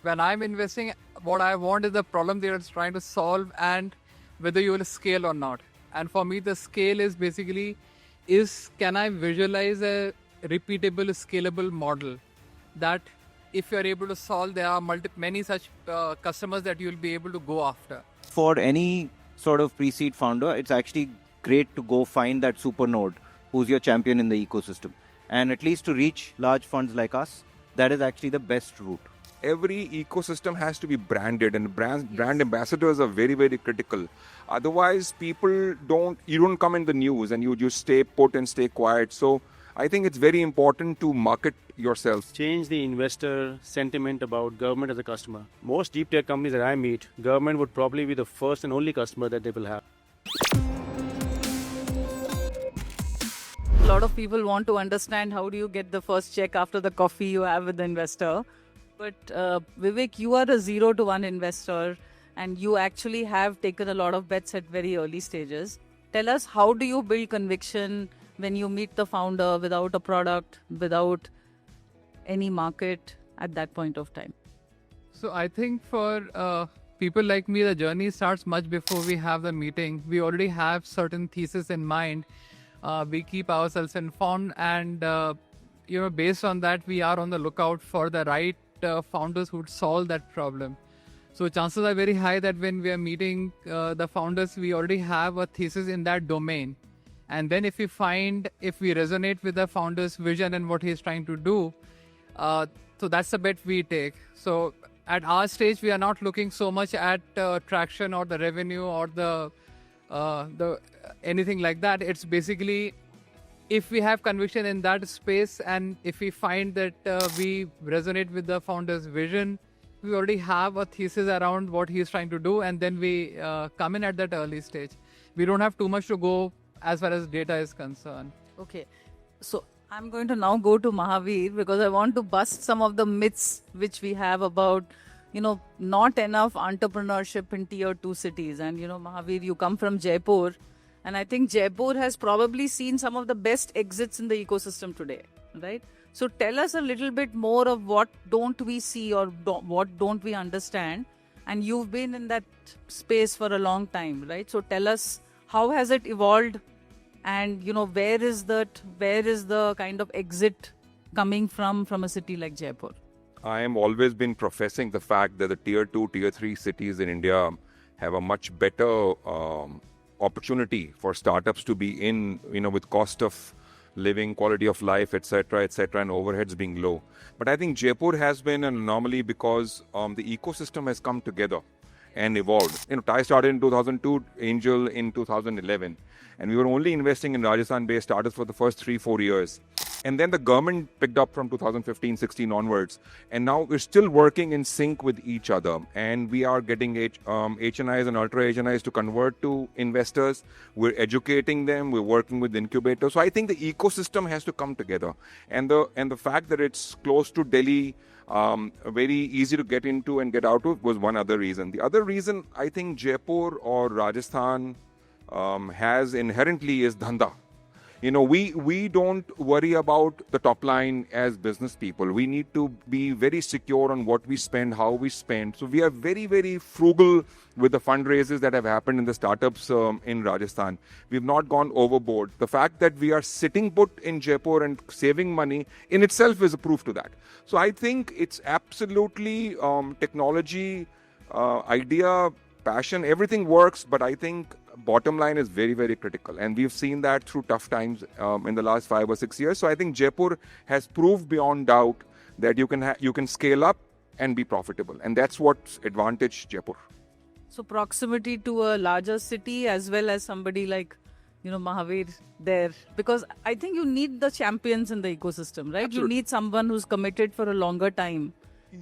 when I'm investing, what I want is the problem they are trying to solve and whether you will scale or not. And for me, the scale is basically can I visualize a repeatable, scalable model that if you're able to solve, there are many such customers that you'll be able to go after. For any sort of pre-seed founder, it's actually great to go find that super node who's your champion in the ecosystem. And at least to reach large funds like us, that is actually the best route. Every ecosystem has to be branded, and brand ambassadors are very, very critical. Otherwise, you don't come in the news, and you just stay put and stay quiet. So I think it's very important to market yourself. Change the investor sentiment about government as a customer. Most deep tech companies that I meet, government would probably be the first and only customer that they will have. A lot of people want to understand how do you get the first check after the coffee you have with the investor. But Vivek, you are a 0 to 1 investor and you actually have taken a lot of bets at very early stages. Tell us, how do you build conviction when you meet the founder without a product, without any market at that point of time? So I think for people like me, the journey starts much before we have the meeting. We already have certain thesis in mind. We keep ourselves informed, and based on that, we are on the lookout for the right founders who would solve that problem. So chances are very high that when we are meeting the founders, we already have a thesis in that domain. And then if we resonate with the founder's vision and what he's trying to do, so that's the bet we take. So at our stage, we are not looking so much at traction or the revenue or the anything like that. It's basically if we have conviction in that space and if we find that we resonate with the founder's vision, we already have a thesis around what he's trying to do, and then we come in at that early stage. We don't have too much to go as far as data is concerned. Okay, so I'm going to now go to Mahavir because I want to bust some of the myths which we have about, not enough entrepreneurship in tier 2 cities. And, Mahavir, you come from Jaipur, and I think Jaipur has probably seen some of the best exits in the ecosystem today, right? So tell us a little bit more of what don't we see or what don't we understand. And you've been in that space for a long time, right? So tell us, how has it evolved? And, where is the kind of exit coming from a city like Jaipur? I am always been professing the fact that the tier 2, tier 3 cities in India have a much better opportunity for startups to be in, with cost of living, quality of life, etc., and overheads being low. But I think Jaipur has been an anomaly because the ecosystem has come together and evolved. TIE started in 2002, Angel in 2011, and we were only investing in Rajasthan-based startups for the first 3-4 years. And then the government picked up from 2015-16 onwards, and now we're still working in sync with each other. And we are getting HNIs and ultra HNIs to convert to investors. We're educating them. We're working with incubators. So I think the ecosystem has to come together. And the fact that it's close to Delhi, very easy to get into and get out of, was one other reason. The other reason I think Jaipur or Rajasthan has inherently is dhanda. We don't worry about the top line as business people. We need to be very secure on what we spend, how we spend. So we are very, very frugal with the fundraisers that have happened in the startups in Rajasthan. We've not gone overboard. The fact that we are sitting put in Jaipur and saving money in itself is a proof to that. So I think it's absolutely technology, idea, passion, everything works, but I think bottom line is very, very critical. And we've seen that through tough times in the last 5 or 6 years. So I think Jaipur has proved beyond doubt that you can scale up and be profitable. And that's what's advantage Jaipur. So proximity to a larger city as well as somebody like, Mahavir there. Because I think you need the champions in the ecosystem, right? Absolutely. You need someone who's committed for a longer time.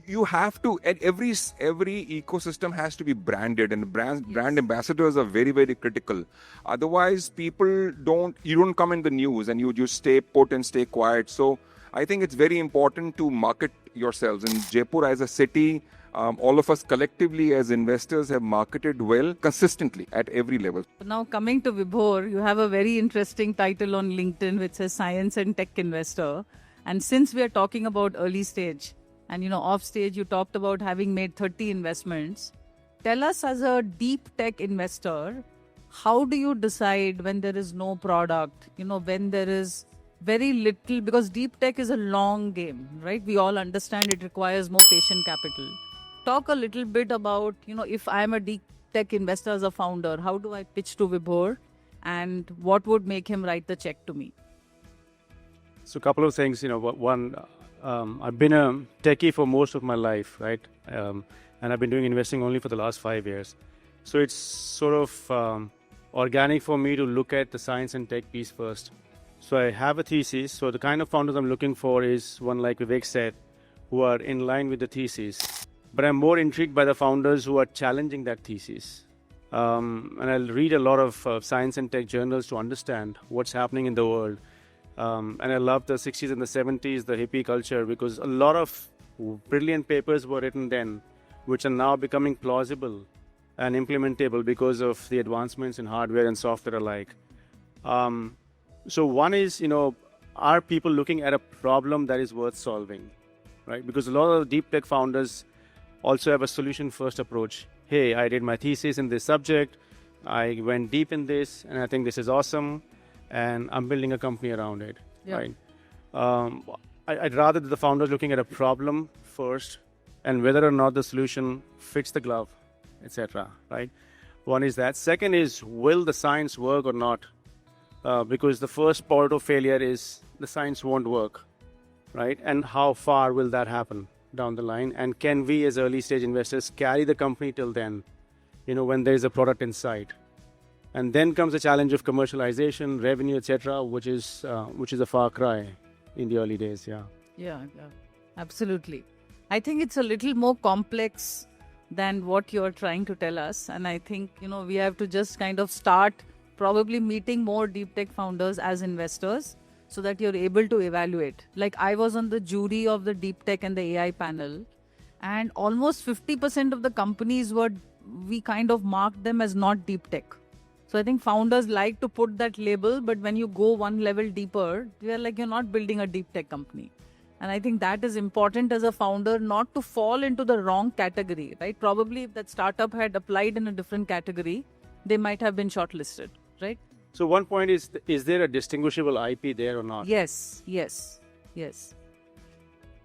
You have to, and every ecosystem has to be branded, and brand ambassadors are very, very critical. Otherwise, you don't come in the news, and you just stay put and stay quiet. So I think it's very important to market yourselves. In Jaipur as a city, all of us collectively as investors have marketed well consistently at every level. Now coming to Vibhor, you have a very interesting title on LinkedIn which says Science and Tech Investor. And since we are talking about early stage, And off stage you talked about having made 30 investments. Tell us, as a deep tech investor, how do you decide when there is no product, when there is very little, because deep tech is a long game, right? We all understand it requires more patient capital. Talk a little bit about, if I'm a deep tech investor as a founder, how do I pitch to Vibhor and what would make him write the check to me? So a couple of things, one, I've been a techie for most of my life, right? And I've been doing investing only for the last 5 years. So it's sort of organic for me to look at the science and tech piece first. So I have a thesis. So the kind of founders I'm looking for is one, like Vivek said, who are in line with the thesis. But I'm more intrigued by the founders who are challenging that thesis. And I'll read a lot of science and tech journals to understand what's happening in the world. And I love the 60s and the 70s, the hippie culture, because a lot of brilliant papers were written then, which are now becoming plausible and implementable because of the advancements in hardware and software alike. So one is, are people looking at a problem that is worth solving, right? Because a lot of deep tech founders also have a solution-first approach. Hey, I did my thesis in this subject, I went deep in this, and I think this is awesome, and I'm building a company around it, right? I'd rather the founders looking at a problem first, and whether or not the solution fits the glove, etc., right? One is that. Second is, will the science work or not? Because the first part of failure is the science won't work, right? And how far will that happen down the line? And can we as early stage investors carry the company till then, when there is a product in sight? And then comes the challenge of commercialization, revenue, etc., which is a far cry in the early days. Yeah, absolutely. I think it's a little more complex than what you're trying to tell us. And I think, we have to just kind of start probably meeting more deep tech founders as investors so that you're able to evaluate. Like, I was on the jury of the deep tech and the AI panel, and almost 50% of the companies we kind of marked them as not deep tech. So I think founders like to put that label, but when you go one level deeper, they're like, you're not building a deep tech company. And I think that is important as a founder, not to fall into the wrong category, right? Probably if that startup had applied in a different category, they might have been shortlisted, right? So one point is there a distinguishable IP there or not? Yes.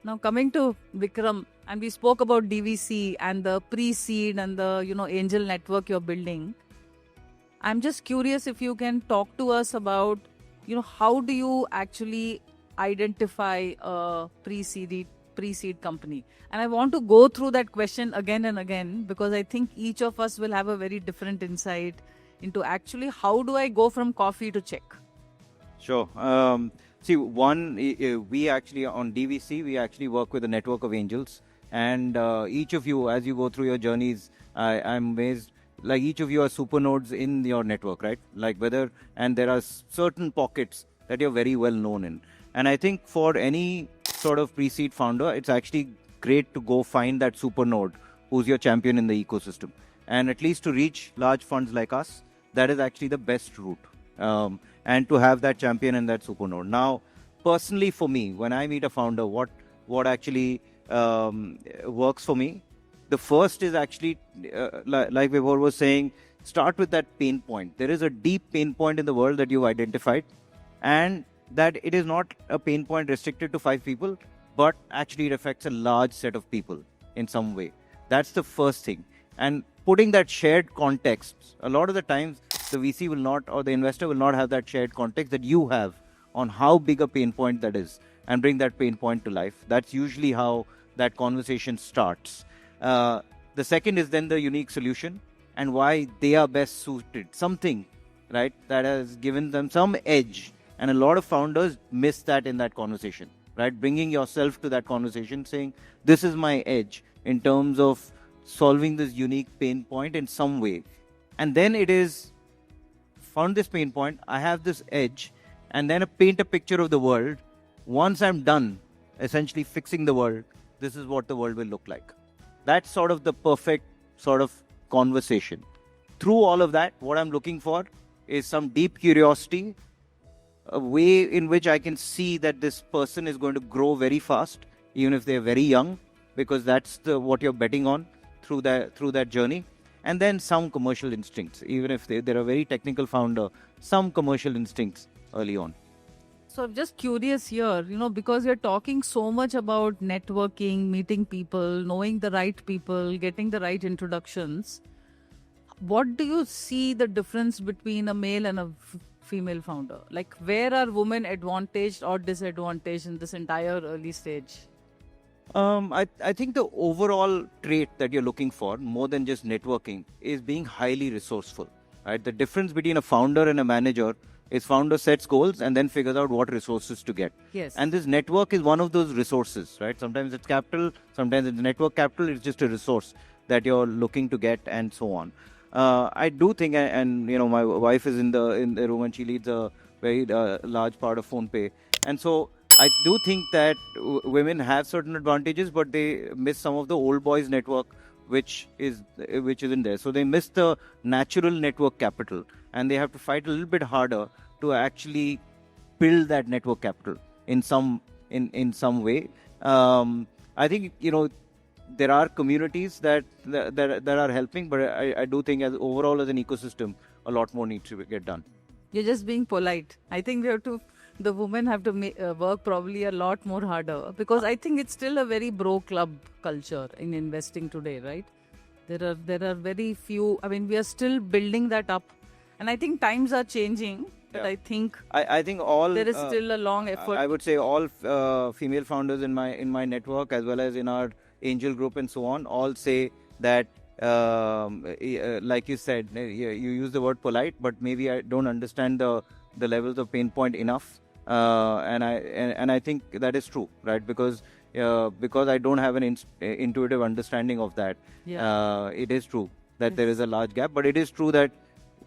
Now coming to Vikram, and we spoke about DVC and the pre-seed and the, angel network you're building. I'm just curious if you can talk to us about, how do you actually identify a pre-seed company? And I want to go through that question again and again, because I think each of us will have a very different insight into actually how do I go from coffee to check? Sure. See, we actually, on DVC, we actually work with a network of angels. And each of you, as you go through your journeys, I'm amazed, like each of you are super nodes in your network, right? And there are certain pockets that you're very well known in. And I think for any sort of pre-seed founder, it's actually great to go find that super node who's your champion in the ecosystem. And at least to reach large funds like us, that is actually the best route. And to have that champion and that super node. Now, personally for me, when I meet a founder, what actually works for me, the first is actually, like Vibhor was saying, start with that pain point. There is a deep pain point in the world that you've identified, and that it is not a pain point restricted to 5 people, but actually it affects a large set of people in some way. That's the first thing. And putting that shared context, a lot of the times the VC will not, or the investor will not have that shared context that you have on how big a pain point that is, and bring that pain point to life. That's usually how that conversation starts. The second is then the unique solution and why they are best suited. Something, right, that has given them some edge. And a lot of founders miss that in that conversation, right? Bringing yourself to that conversation, saying, this is my edge in terms of solving this unique pain point in some way. And then it is, found this pain point, I have this edge, and then paint a picture of the world. Once I'm done, essentially fixing the world, this is what the world will look like. That's sort of the perfect sort of conversation. Through all of that, what I'm looking for is some deep curiosity, a way in which I can see that this person is going to grow very fast, even if they're very young, because that's what you're betting on through that journey. And then some commercial instincts, even if they're a very technical founder, some commercial instincts early on. So I'm just curious here, because you're talking so much about networking, meeting people, knowing the right people, getting the right introductions. What do you see the difference between a male and a female founder? Like, where are women advantaged or disadvantaged in this entire early stage? I think the overall trait that you're looking for, more than just networking, is being highly resourceful. Right? The difference between a founder and a manager is founder sets goals and then figures out what resources to get. Yes. And this network is one of those resources, right? Sometimes it's capital, sometimes it's network capital. It's just a resource that you're looking to get, and so on. I do think, and my wife is in the room and she leads a very large part of PhonePe, and so I do think that women have certain advantages, but they miss some of the old boys network, which isn't there. So they miss the natural network capital, and they have to fight a little bit harder to actually build that network capital in some way. I think there are communities that are helping, but I do think as overall as an ecosystem, a lot more needs to get done. You're just being polite. I think the women have to work probably a lot more harder, because I think it's still a very bro club culture in investing today, right? There are very few. I mean, we are still building that up, and I think times are changing. But Yeah. I think I think all there is still a long effort. I would say all female founders in my network, as well as in our angel group and so on, all say that like you said, you use the word polite, but maybe I don't understand the levels of pain point enough, and I think that is true, right? Because I don't have an intuitive understanding of that. Yeah. It is true that there is a large gap, but it is true that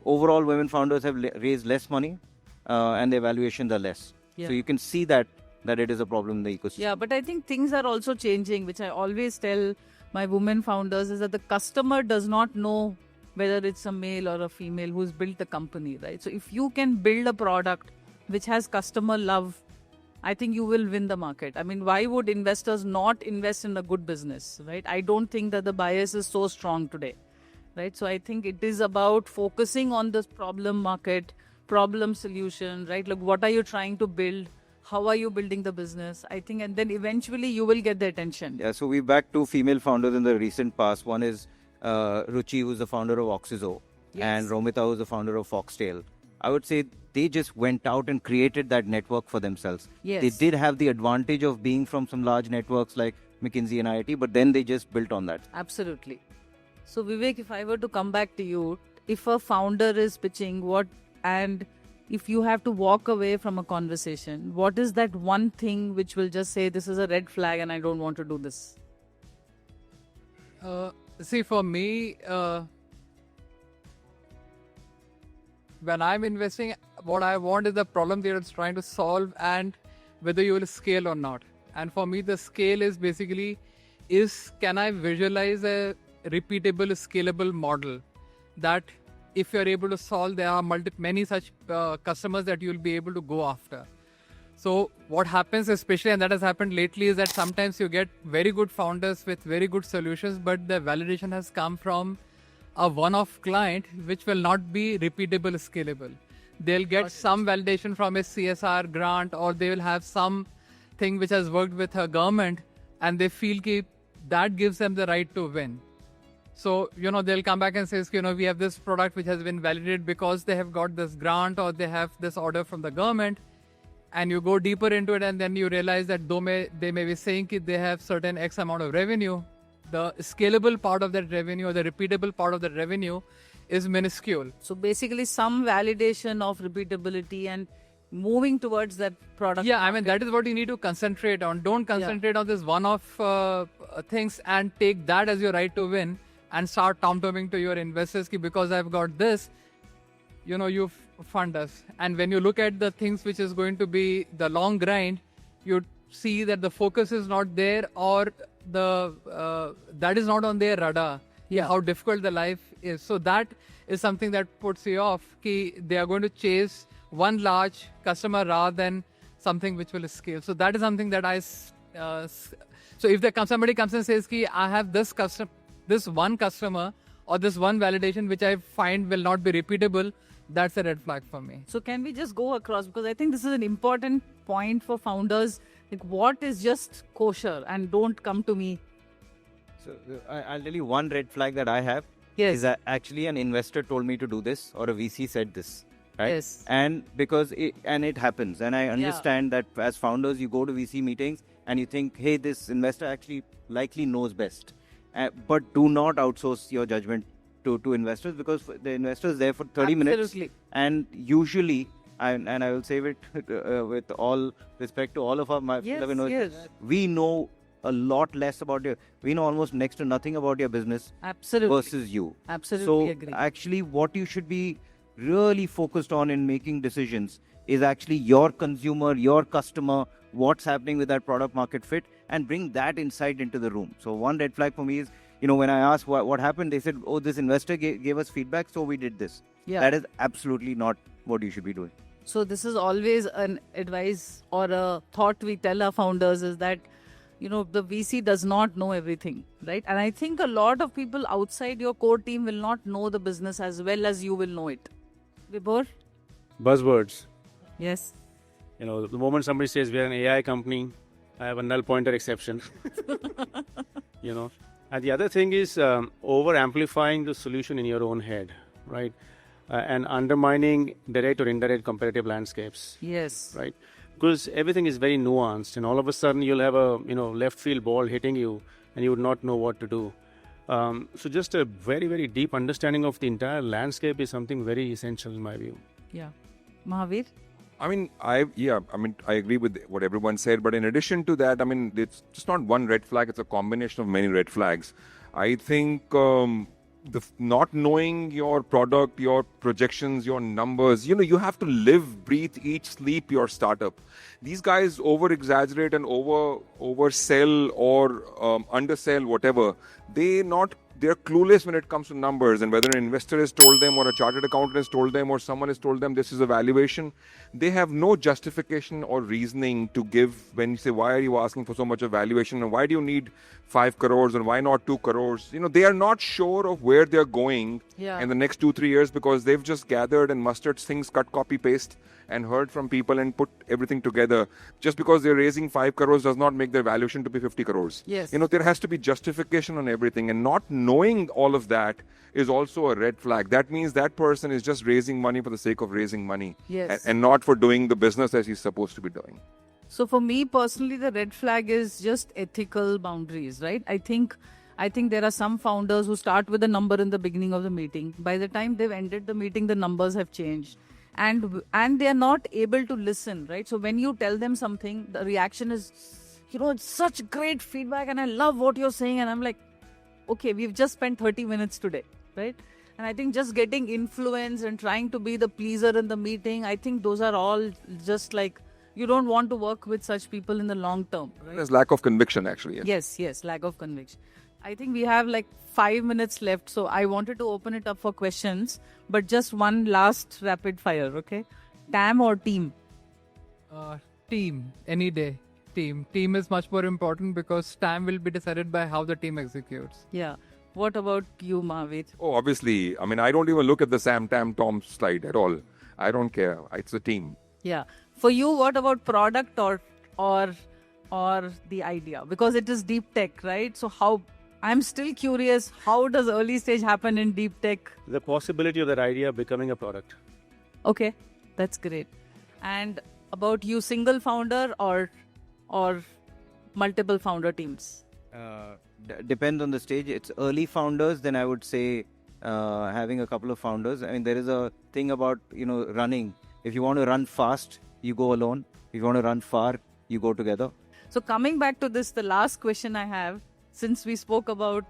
overall women founders have raised less money, and their valuations are less. Yeah. So you can see that it is a problem in the ecosystem. Yeah, but I think things are also changing, which I always tell my women founders, is that the customer does not know whether it's a male or a female who's built the company, right? So if you can build a product which has customer love, I think you will win the market. I mean, why would investors not invest in a good business, right? I don't think that the bias is so strong today, right? So I think it is about focusing on this problem market, problem solution, right? Like, what are you trying to build? How are you building the business? I think, and then eventually you will get the attention. Yeah, so we backed two female founders in the recent past. One is Ruchi, who's the founder of Oxizo, and Romita, who's the founder of Foxtail. I would say they just went out and created that network for themselves. Yes. They did have the advantage of being from some large networks like McKinsey and IIT, but then they just built on that. Absolutely. So Vivek, if I were to come back to you, if a founder is pitching, and if you have to walk away from a conversation, what is that one thing which will just say, this is a red flag and I don't want to do this? See, for me, when I'm investing, what I want is the problem that it's trying to solve and whether you will scale or not. And for me, the scale is basically, can I visualize a repeatable, scalable model that if you're able to solve, there are many such customers that you'll be able to go after. So what happens, especially, and that has happened lately, is that sometimes you get very good founders with very good solutions, but the validation has come from a one-off client, which will not be repeatable, scalable. They'll get some validation from a CSR grant, or they will have some thing which has worked with a government, and they feel that gives them the right to win. So, they'll come back and say, we have this product which has been validated because they have got this grant or they have this order from the government. And you go deeper into it, and then you realize that though they may be saying that they have certain X amount of revenue, the scalable part of that revenue or the repeatable part of that revenue is minuscule. So basically some validation of repeatability and moving towards that product. Yeah, I mean, that is what you need to concentrate on. Don't concentrate on this one-off things and take that as your right to win and start tom-tomming to your investors because I've got this, you fund us. And when you look at the things which is going to be the long grind, you see that the focus is not there, or that is not on their radar. Yeah. How difficult the life is. So that is something that puts you off. They are going to chase one large customer rather than something which will scale. So that is something that I So if somebody comes and says, "Ki I have this one customer or this one validation which I find will not be repeatable," that's a red flag for me. So can we just go across, because I think this is an important point for founders, like what is just kosher, and don't come to me. So I'll tell you one red flag that I have. Yes. Is that actually an investor told me to do this, or a VC said this, right? Yes. And because it happens, and I understand that as founders, you go to VC meetings and you think, hey, this investor actually likely knows best, but do not outsource your judgment to investors, because the investor is there for 30 minutes, Absolutely. and usually. And I will say it with all respect to all of my Yes, fellow investors, yes. we know a lot less about we know almost next to nothing about your business Absolutely. versus you. Absolutely So agree. actually what you should be really focused on in making decisions is actually your consumer, your customer, what's happening with that product market fit, and bring that insight into the room. So one red flag for me is, when I asked what happened, they said, oh, this investor gave us feedback, so we did this. Yeah. That is absolutely not what you should be doing. So this is always an advice or a thought we tell our founders, is that, the VC does not know everything, right? And I think a lot of people outside your core team will not know the business as well as you will know it. Vibhor? Buzzwords. Yes. The moment somebody says we're an AI company, I have a null pointer exception. And the other thing is over amplifying the solution in your own head, right? And undermining direct or indirect competitive landscapes, Yes. right? Because everything is very nuanced, and all of a sudden you'll have a left field ball hitting you, and you would not know what to do. So just a very, very deep understanding of the entire landscape is something very essential in my view. Yeah. Mahavir? I agree with what everyone said, but in addition to that, it's just not one red flag, it's a combination of many red flags. I think not knowing your product, your projections, your numbers, you have to live, breathe, eat, sleep your startup. These guys over-exaggerate and oversell or undersell, whatever. They're clueless when it comes to numbers, and whether an investor has told them or a chartered accountant has told them or someone has told them this is a valuation, they have no justification or reasoning to give when you say, why are you asking for so much of valuation, and why do you need 5 crores and why not 2 crores? They are not sure of where they're going in the next 2-3 years, because they've just gathered and mustered things, cut, copy, paste, and heard from people and put everything together. Just because they're raising 5 crores does not make their valuation to be 50 crores. Yes. There has to be justification on everything, and not knowing all of that is also a red flag. That means that person is just raising money for the sake of raising money, Yes. and not for doing the business as he's supposed to be doing. So for me personally, the red flag is just ethical boundaries, right? I think there are some founders who start with a number in the beginning of the meeting. By the time they've ended the meeting, the numbers have changed. And they are not able to listen, right? So when you tell them something, the reaction is, it's such great feedback and I love what you're saying. And I'm like, okay, we've just spent 30 minutes today, right? And I think just getting influence and trying to be the pleaser in the meeting, I think those are all just like, you don't want to work with such people in the long term, right? There's lack of conviction, actually. Yes, lack of conviction. I think we have like 5 minutes left, so I wanted to open it up for questions, but just one last rapid fire, okay? TAM or team? Team, any day. Team. Team is much more important because TAM will be decided by how the team executes. Yeah. What about you, Mahavir? Oh, obviously. I don't even look at the Sam, Tam, Tom slide at all. I don't care. It's a team. Yeah. For you, what about product or the idea? Because it is deep tech, right? So I'm still curious, how does early stage happen in deep tech? The possibility of that idea becoming a product. Okay, that's great. And about you, single founder or multiple founder teams? Depends on the stage. It's early founders, then I would say having a couple of founders. There is a thing about running. If you want to run fast, you go alone. If you want to run far, you go together. So coming back to this, the last question I have, since we spoke about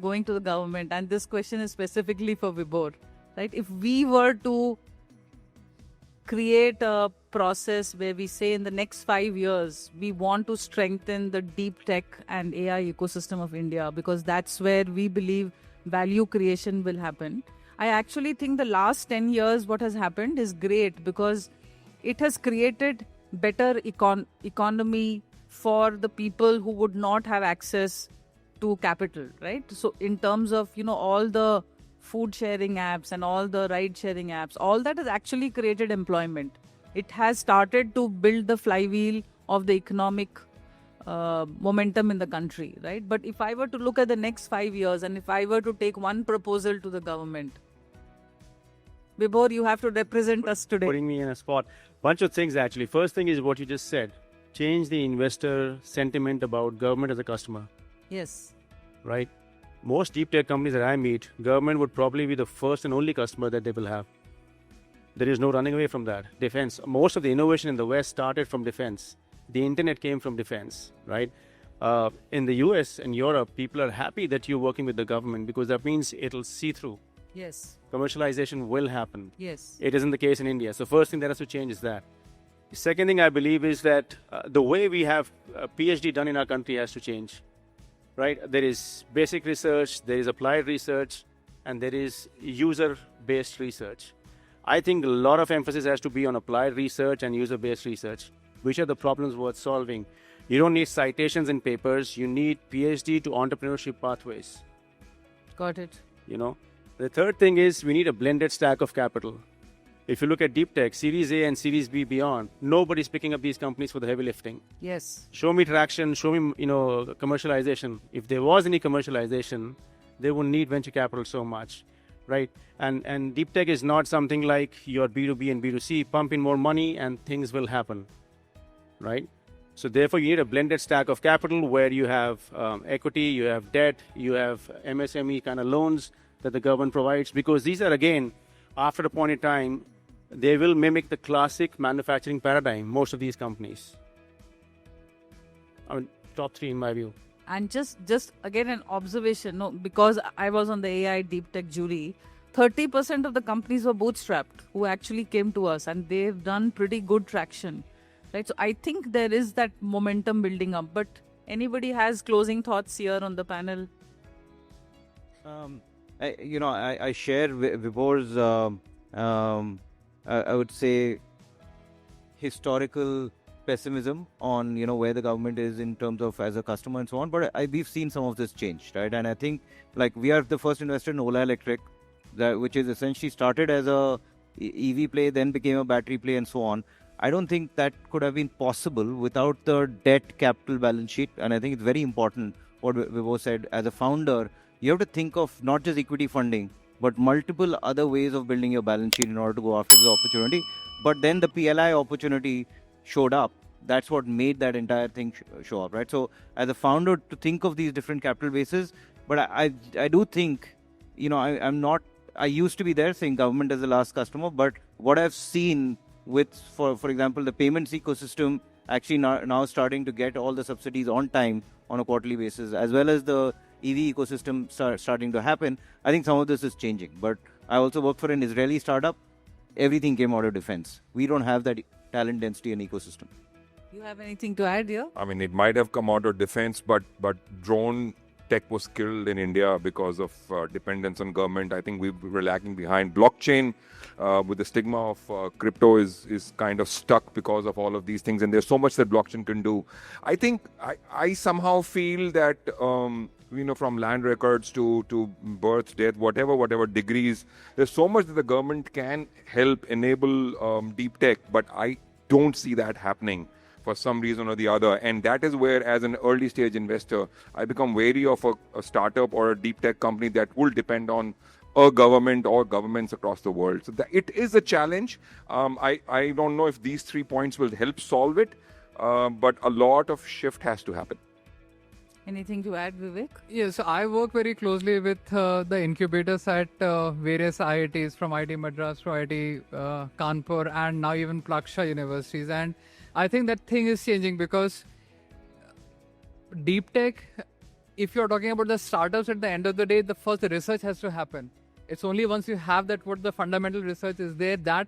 going to the government, and this question is specifically for Vibhor, right? If we were to create a process where we say in the next 5 years we want to strengthen the deep tech and AI ecosystem of India, because that's where we believe value creation will happen. I actually think the last 10 years what has happened is great, because it has created better economy for the people who would not have access to capital, right? So in terms of, all the food sharing apps and all the ride sharing apps, all that has actually created employment. It has started to build the flywheel of the economic momentum in the country, right? But if I were to look at the next 5 years and if I were to take one proposal to the government, Vibhor, you have to represent us today. Putting me in a spot. Bunch of things actually. First thing is what you just said. Change the investor sentiment about government as a customer, Yes. right? Most deep tech companies that I meet, government would probably be the first and only customer that they will have. There is no running away from that. Defense. Most of the innovation in the West started from defense. The internet came from defense, right? In the US and Europe, people are happy that you're working with the government because that means it'll see through. Yes. Commercialization will happen. Yes. It isn't the case in India. So first thing that has to change is that. The second thing I believe is that the way we have a PhD done in our country has to change, right? There is basic research, there is applied research, and there is user-based research. I think a lot of emphasis has to be on applied research and user-based research, which are the problems worth solving. You don't need citations in papers. You need PhD to entrepreneurship pathways. Got it. The third thing is we need a blended stack of capital. If you look at deep tech, Series A and Series B beyond, nobody's picking up these companies for the heavy lifting. Yes. Show me traction, show me, commercialization. If there was any commercialization, they wouldn't need venture capital so much, right? And deep tech is not something like your B2B and B2C, pump in more money and things will happen, right? So therefore, you need a blended stack of capital where you have equity, you have debt, you have MSME kind of loans that the government provides, because these are, again, after a point in time, they will mimic the classic manufacturing paradigm, most of these companies. I mean, top three in my view. And just again an observation, no, because I was on the AI deep tech jury, 30% of the companies were bootstrapped who actually came to us, and they've done pretty good traction, right? So I think there is that momentum building up. But anybody has closing thoughts here on the panel? I share Vibhor's, I would say, historical pessimism on where the government is in terms of as a customer and so on. But we've seen some of this change, right? And I think we are the first investor in Ola Electric, which is essentially started as a EV play, then became a battery play, and so on. I don't think that could have been possible without the debt capital balance sheet. And I think it's very important what Vibhor said. As a founder, you have to think of not just equity funding, but multiple other ways of building your balance sheet in order to go after the opportunity. But then the PLI opportunity showed up. That's what made that entire thing show up, right? So as a founder, to think of these different capital bases, but I do think, I'm not, I used to be there saying government as the last customer, but what I've seen with, for example, the payments ecosystem actually now starting to get all the subsidies on time on a quarterly basis, as well as the EV ecosystem starting to happen, I think some of this is changing. But I also work for an Israeli startup. Everything came out of defense. We don't have that talent density and ecosystem. You have anything to add here? I mean, it might have come out of defense, but drone tech was killed in India because of dependence on government. I think we were lagging behind. Blockchain, with the stigma of crypto, is kind of stuck because of all of these things. And there's so much that blockchain can do. I think I somehow feel that, from land records to birth, death, whatever degrees, there's so much that the government can help enable deep tech, but I don't see that happening for some reason or the other. And that is where, as an early stage investor, I become wary of a startup or a deep tech company that will depend on a government or governments across the world. So it is a challenge. I don't know if these 3 points will help solve it, but a lot of shift has to happen. Anything to add, Vivek? Yes, I work very closely with the incubators at various IITs, from IIT Madras to IIT Kanpur, and now even Plaksha universities. And I think that thing is changing because deep tech, if you're talking about the startups, at the end of the day, the first research has to happen. It's only once you have that, what the fundamental research is there, that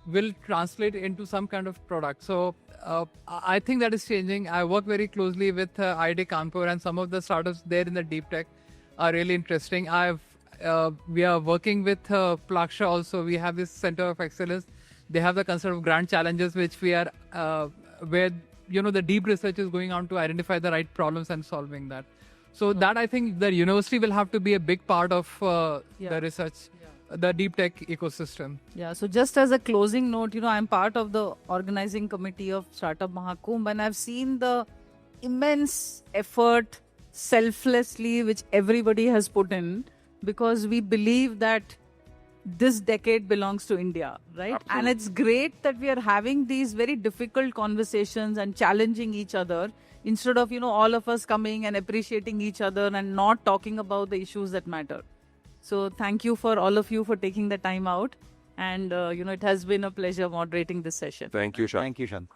will translate into some kind of product. So I think that is changing. I work very closely with IIT Kanpur, and some of the startups there in the deep tech are really interesting. We are working with Plaksha also. We have this center of excellence. They have the concept of grand challenges, which we are where the deep research is going on to identify the right problems and solving that. So that I think the university will have to be a big part of the research, the deep tech ecosystem. Yeah, so just as a closing note, I'm part of the organizing committee of Startup Mahakumbh, and I've seen the immense effort selflessly which everybody has put in, because we believe that this decade belongs to India, right? Absolutely. And it's great that we are having these very difficult conversations and challenging each other instead of, all of us coming and appreciating each other and not talking about the issues that matter. So thank you for all of you for taking the time out. And, it has been a pleasure moderating this session. Thank you, Shah. Thank you, Shant.